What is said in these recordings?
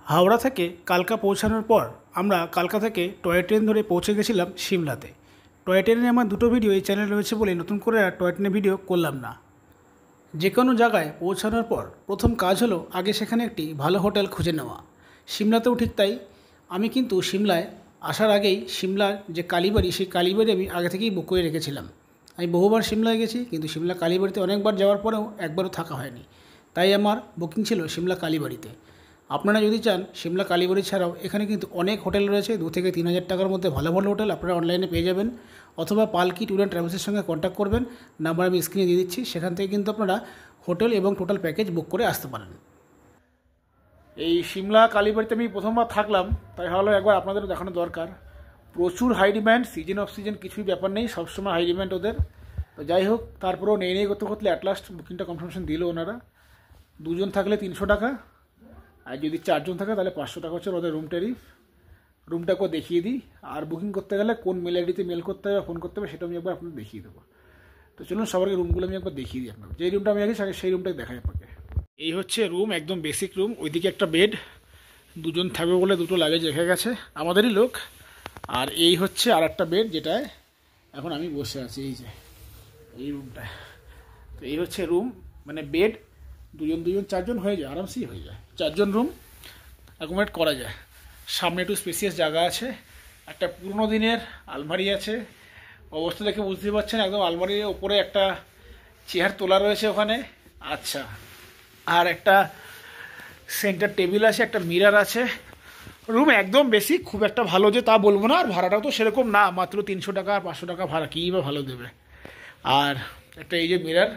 হাওড়া থেকে কালকা পৌঁছানোর পর আমরা কালকা থেকে টয় ট্রেন ধরে পৌঁছে গেছিলাম সিমলাতে। টয় ট্রেনে আমার দুটো ভিডিও এই চ্যানেলে রয়েছে বলে নতুন করে আর টয় ট্রেনে ভিডিও করলাম না। যে কোনো জায়গায় পৌঁছানোর পর প্রথম কাজ হলো আগে সেখানে একটি ভালো হোটেল খুঁজে নেওয়া। সিমলাতেও ঠিক তাই। আমি কিন্তু সিমলায় আসার আগেই সিমলার যে কালীবাড়ি, সেই কালীবাড়ি আমি আগে থেকেই বুক করে রেখেছিলাম। আমি বহুবার সিমলায় গেছি, কিন্তু সিমলা কালীবাড়িতে অনেকবার যাওয়ার পরেও একবারও থাকা হয়নি, তাই আমার বুকিং ছিল সিমলা কালীবাড়িতে। আপনারা যদি চান সিমলা কালীবাড়ি ছাড়াও এখানে কিন্তু অনেক হোটেল রয়েছে, 2 থেকে 3 হাজার টাকার মধ্যে ভালো ভালো হোটেল আপনারা অনলাইনে পেয়ে যাবেন, অথবা পালকি ট্যুর অ্যান্ড ট্রাভেলসের সঙ্গে কন্ট্যাক্ট করবেন, নাম্বার আমি স্ক্রিনে দিয়ে দিচ্ছি। সেখান থেকে কিন্তু আপনারা হোটেল এবং টোটাল প্যাকেজ বুক করে আসতে পারেন। এই সিমলা কালীবাড়িতে আমি প্রথমবার থাকলাম, তাই ভালো একবার আপনাদেরও দেখানো দরকার। প্রচুর high demand, season off season কিছুই ব্যাপার নেই, সবসময় হাই ডিম্যান্ড ওদের। তো যাই হোক, তারপরেও নেই করতে করতে অ্যাট লাস্ট বুকিংটা কনফার্মেশন দিল ওনারা। 2 জন থাকলে 300 টাকা, আর যদি 4 জন থাকে তাহলে 500 টাকা হচ্ছে ওদের রুম ট্যারিফ। রুমটাকেও দেখিয়ে দিই, আর বুকিং করতে গেলে কোন মেল আইডিতে মেল করতে হবে, ফোন করতে হবে, সেটা আমি একবার আপনাকে দেখিয়ে দেবো। তো চলুন সবার রুমগুলো আমি একবার দেখিয়ে দিই আপনাকে। যেই রুমটা আমি আগে সেই রুমটাকে দেখাই আপনাকে। এই হচ্ছে রুম, একদম বেসিক রুম। ওইদিকে একটা বেড, 2 জন থাকবে বলে 2টো লাগেজ রেখে গেছে আমাদেরই লোক। আর এই হচ্ছে আর একটা বেড, যেটায় এখন আমি বসে আছি, এই যে এই রুমটায়। তো এই হচ্ছে রুম, মানে বেড 2 জন 4 জন হয়ে যায়, আরামসেই হয়ে যায়। 4 জন রুম অ্যাকোমোডেট করা যায়। সামনে একটু স্পেসিয়াস জায়গা আছে, একটা পুরনো দিনের আলমারি আছে। অবস্থা দেখে বুঝতে পারছেন, একদম আলমারির ওপরে একটা চেয়ার তোলা রয়েছে ওখানে। আচ্ছা, আর একটা সেন্টার টেবিল আছে, একটা মিরর আছে। রুম একদম বেসিক, খুব একটা ভালো যে তা বলবো না, আর ভাড়াটাও তো সেরকম না, মাত্র 300 টাকা আর 500 টাকা ভাড়া, কী বা ভালো দেবে। আর একটা এই যে মিরর,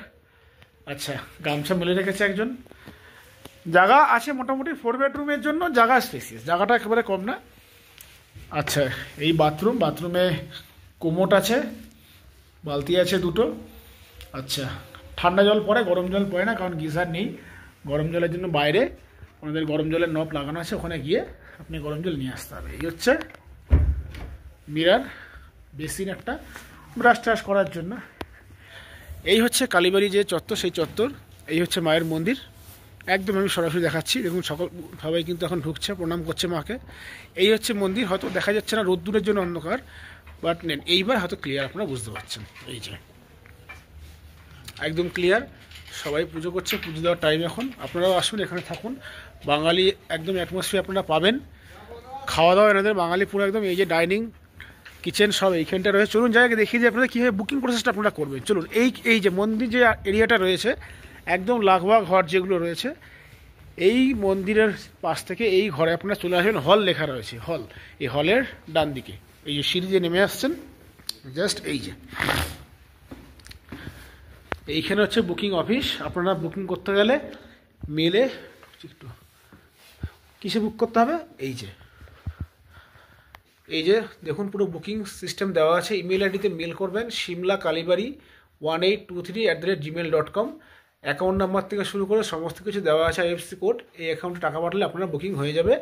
আচ্ছা গামছা মেলে রেখেছে একজন। জায়গা আছে মোটামুটি 4 বেডরুমের জন্য, জায়গা স্পেসিয়াস, জায়গাটা একেবারে কম না। আচ্ছা, এই বাথরুমে কোমোট আছে, বালতি আছে 2টো। আচ্ছা, ঠান্ডা জল পড়ে, গরম জল পড়ে না, কারণ গিজার নেই। গরম জলের জন্য বাইরে ওনাদের গরম জলের নব লাগানো আছে, ওখানে গিয়ে আপনি গরম জল নিয়ে আসতে হবে। এই হচ্ছে মিরর, বেসিন একটা, ব্রাশ ট্রাশ করার জন্য। এই হচ্ছে কালীবাড়ি যে চত্বর, সেই চত্বর। এই হচ্ছে মায়ের মন্দির, একদম আমি সরাসরি দেখাচ্ছি। দেখুন সবাই কিন্তু এখন ঢুকছে, প্রণাম করছে মাকে। এই হচ্ছে মন্দির, হয়তো দেখা যাচ্ছে না রোদ্দুরের জন্য অন্ধকার, বাট নেন এইবার হয়তো ক্লিয়ার আপনারা বুঝতে পারছেন। এই যে একদম ক্লিয়ার, সবাই পুজো করছে, পুজো দেওয়ার টাইম এখন। আপনারাও আসুন, এখানে থাকুন, বাঙালি একদম অ্যাটমসফিয়ার আপনারা পাবেন। খাওয়া দাওয়া এনাদের বাঙালি পুরো একদম। এই যে ডাইনিং কিচেন সব এইখানটা রয়েছে। চলুন জায়গাকে দেখিয়ে যে আপনারা কীভাবে বুকিং প্রসেসটা আপনারা করবেন। চলুন, এই যে মন্দির যে এরিয়াটা রয়েছে, একদম লাখবাগ ঘর যেগুলো রয়েছে, এই মন্দিরের পাশ থেকে এই ঘরে আপনারা চলে আসবেন। হল লেখা রয়েছে, হল। এই হলের ডান দিকে এই যে সিঁড়ি যে নেমে আসছেন, জাস্ট এই যে এইখানে হচ্ছে বুকিং অফিস। আপনারা বুকিং করতে গেলে মেলে একটু কিসে বুক করতে হবে, এই যে দেখুন পুরো বুকিং সিস্টেম দেওয়া আছে। ইমেল আইডিতে মেল করবেন, simlakalibari1823@gmail.com। অ্যাকাউন্ট নাম্বার থেকে শুরু করে সমস্ত কিছু দেওয়া আছে, IFSC কোড। এই অ্যাকাউন্টে টাকা পাঠালে আপনার বুকিং হয়ে যাবে,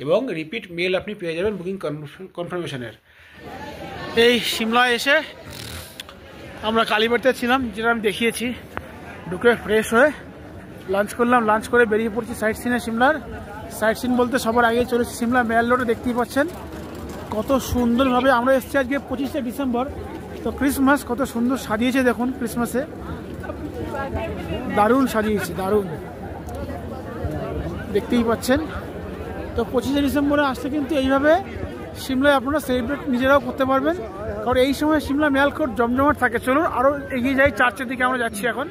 এবং রিপিট মেল আপনি পেয়ে যাবেন বুকিং কনফার্মেশনের। এই সিমলায় এসে আমরা কালীবাড়িতে ছিলাম, যেটা আমি দেখিয়েছি। ঢুকে ফ্রেশ হয়ে লাঞ্চ করলাম, লাঞ্চ করে বেরিয়ে পড়ছি সাইট সিনে। সিমলার সাইট সিন বলতে সবার আগেই চলেছি সিমলা মেল রোডে। দেখতেই পাচ্ছেন কত সুন্দরভাবে আমরা এসেছি আজকে 25শে ডিসেম্বর। তো ক্রিসমাস কত সুন্দর সাজিয়েছে দেখুন, ক্রিসমাসে দারুণ সাজিয়েছে, দারুণ দেখতেই পাচ্ছেন। তো 25শে ডিসেম্বরে আসতে কিন্তু এইভাবে সিমলায় আপনারা সেলিব্রেট নিজেরাও করতে পারবেন, কারণ এই সময় সিমলা মেল কোড জমজমাট থাকে। চলুন আরও এগিয়ে যাই, চার্চের দিকে আমরা যাচ্ছি এখন।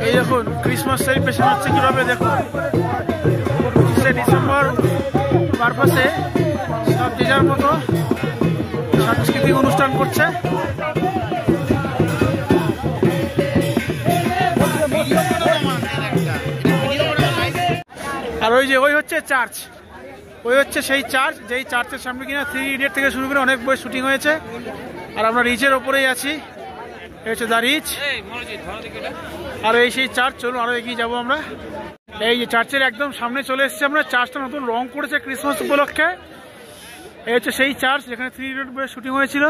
এই দেখুন ক্রিসমাস সেলিব্রেশন হচ্ছে কীভাবে, দেখুন 25শে ডিসেম্বর পারপাসে সব যে যার মতো সাংস্কৃতিক অনুষ্ঠান করছে। আর ওই হচ্ছে চার্চ, ওই হচ্ছে সেই চার্চ, যেই চার্চের সামনে কিনা 3 ইডিয়ট থেকে শুরু করে অনেক বই শুটিং হয়েছে। আর আমরা রিচের ওপরেই আছি, এই হচ্ছে দ্য রিচ, আর এই সেই চার্চ। চলুন আরও এগিয়ে যাবো আমরা। এই যে চার্চের একদম সামনে চলে এসেছি আমরা। চার্চটা নতুন রং করেছে ক্রিসমাস উপলক্ষে। এই হচ্ছে সেই চার্চ যেখানে 3 ইডিয়ট বইয়ের শুটিং হয়েছিল।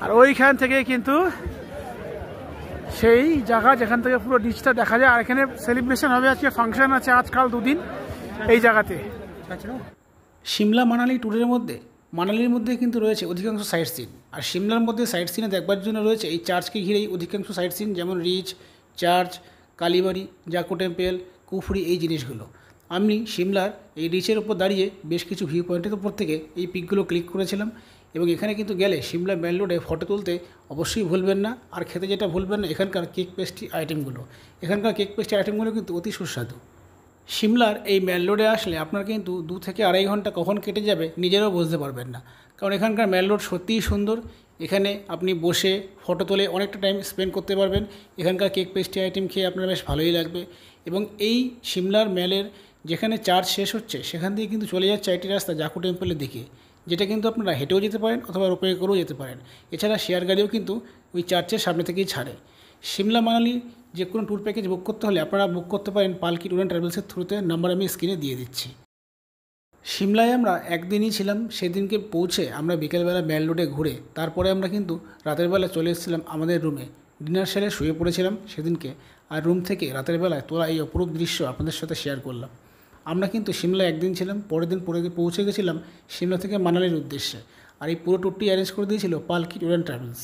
আর ওইখান থেকে কিন্তু সেই জায়গা যেখান থেকে পুরো ডিচটা দেখা যায়। আর এখানে সেলিব্রেশন হবে, আজকে ফাংশন আছে আজকাল 2 দিন এই জায়গাতে। সিমলা মানালি ট্যুরের মধ্যে মানালির মধ্যে কিন্তু রয়েছে অধিকাংশ সাইট সিন, আর সিমলার মধ্যে সাইট সিনে দেখবার জন্য রয়েছে এই চার্চকে ঘিরেই অধিকাংশ সাইট সিন, যেমন রিচ, চার্চ, কালীবাড়ি, জাকু টেম্পেল, কুফরি, এই জিনিসগুলো। আমি সিমলার এই রিচের ওপর দাঁড়িয়ে বেশ কিছু ভিউ পয়েন্টের উপর থেকে এই পিকগুলো ক্লিক করেছিলাম, এবং এখানে কিন্তু গেলে সিমলা মেন রোডে ফটো তুলতে অবশ্যই ভুলবেন না। আর খেতে যেটা ভুলবেন না এখানকার কেক পেস্ট্রি আইটেমগুলো, এখানকার কেক পেস্ট্রি আইটেমগুলো কিন্তু অতি সুস্বাদু। সিমলার এই মেন রোডে আসলে আপনার কিন্তু 2 থেকে 2.5 ঘন্টা কখন কেটে যাবে নিজেরাও বুঝতে পারবেন না, কারণ এখানকার মেন রোড সত্যিই সুন্দর। এখানে আপনি বসে ফটো তুলে অনেকটা টাইম স্পেন্ড করতে পারবেন। এখানকার কেক পেস্ট্রি আইটেম খেয়ে আপনার বেশ ভালোই লাগবে। এবং এই সিমলার মেলের যেখানে চার্চ শেষ হচ্ছে সেখান থেকে কিন্তু চলে যাচ্ছে একটি রাস্তা জাকু টেম্পলের দিকে, যেটা কিন্তু আপনারা হেঁটেও যেতে পারেন অথবা রোপওয়ে করেও যেতে পারেন। এছাড়া শেয়ার গাড়িও কিন্তু ওই চার্চের সামনে থেকেই ছাড়ে। সিমলা মানালি যে কোনো ট্যুর প্যাকেজ বুক করতে হলে আপনারা বুক করতে পারেন পালকি ট্যুর অ্যান্ড ট্রাভেলসের থ্রুতে, নাম্বার আমি স্ক্রিনে দিয়ে দিচ্ছি। সিমলায় আমরা একদিনই ছিলাম, সেদিনকে পৌঁছে আমরা বিকেলবেলা মেল রোডে ঘুরে তারপরে আমরা কিন্তু রাতের বেলা চলে এসেছিলাম আমাদের রুমে। ডিনার সেরে শুয়ে পড়েছিলাম সেদিনকে, আর রুম থেকে রাতের বেলায় তোলা এই অপরূপ দৃশ্য আপনাদের সাথে শেয়ার করলাম। আমরা কিন্তু সিমলায় একদিন ছিলাম, পরের দিন পৌঁছে গেছিলাম সিমলা থেকে মানালির উদ্দেশ্যে, আর এই পুরো ট্যুরটি অ্যারেঞ্জ করে দিয়েছিল পালকি ট্যুর অ্যান্ড ট্রাভেলস।